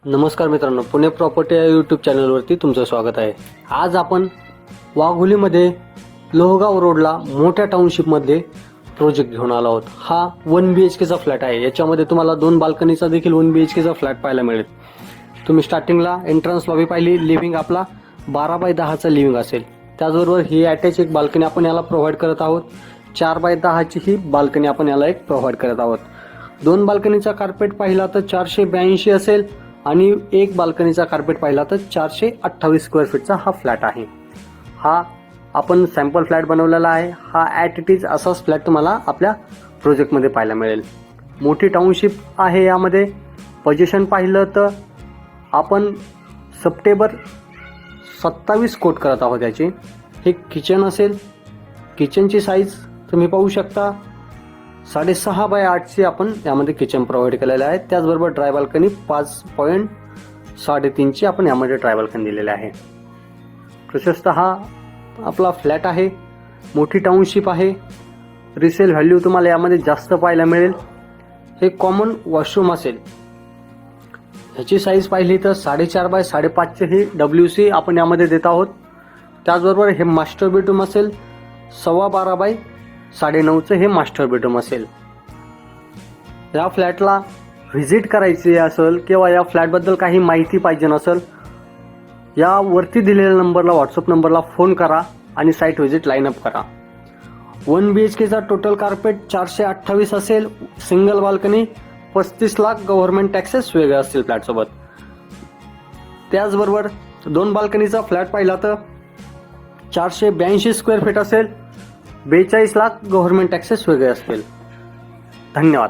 नमस्कार मित्रांनो, पुणे प्रॉपर्टी या यूट्यूब चॅनलवरती तुमचं स्वागत आहे। आज आपण वाघोलीमध्ये लोहगाव रोडला मोठ्या टाउनशिपमध्ये प्रोजेक्ट घेऊन आलो आहोत। हा 1 BHKचा फ्लॅट आहे। याच्यामध्ये तुम्हाला 2 बाल्कनीचा देखील 1 BHKचा फ्लॅट पाहायला मिळेल। तुम्ही स्टार्टिंगला एंट्रन्स लॉबी पाहिली, लिव्हिंग आपला 12x10चा लिव्हिंग असेल। त्याचबरोबर ही अटॅच एक बाल्कनी आपण याला प्रोव्हाइड करत आहोत। 4x10ची ही बाल्कनी आपण याला एक प्रोव्हाइड करत आहोत। 2 बाल्कनीचा कार्पेट पाहिला तर 482 असेल आणि एक बाल्कनीचा कार्पेट पाहिला तर 428 स्क्वेअर फीटचा हा फ्लॅट आहे। हा आपण सॅम्पल फ्लॅट बनवलेला आहे। हा ॲट इट इज असाच फ्लॅट तुम्हाला आपल्या प्रोजेक्टमध्ये पाहायला मिळेल। मोठी टाउनशिप आहे। यामध्ये पोझिशन पाहिलं तर आपण सप्टेंबर 27 कोट करत आहोत याची। हे किचन असेल। किचनची साईज तुम्ही पाहू शकता 6.5x8ची आपण यामध्ये किचन प्रोव्हाइड केलेलं आहे। त्याचबरोबर ड्राय बाल्कनी 5.3ची आपण यामध्ये ड्राय बाल्कनी दिलेली आहे। प्रशस्त हा आपला फ्लॅट आहे। मोठी टाउनशिप आहे। रिसेल व्हॅल्यू तुम्हाला यामध्ये जास्त पाहायला मिळेल। हे कॉमन वॉशरूम असेल। ह्याची साईज पाहिली तर 4.5x5चे हे WC आपण यामध्ये देत आहोत। त्याचबरोबर हे मास्टर बेडरूम असेल। 12x9.5चं हे मास्टर बेडरूम असेल। या फ्लॅटला व्हिजिट करायची असेल किंवा या फ्लॅटबद्दल काही माहिती पाहिजे नसेल, या वरती दिलेल्या नंबरला व्हॉट्सअप नंबरला फोन करा आणि साईट व्हिजिट लाईन अप करा। 1 BHKचा टोटल कार्पेट 428 असेल। Single balcony 35 lakh government taxes वेगळे असतील फ्लॅटसोबत। त्याचबरोबर 2 बाल्कनीचा फ्लॅट पाहिला तर 482 स्क्वेअर फीट असेल। 42 लाख गव्हर्नमेंट टॅक्सेस वेगळे असतील। धन्यवाद।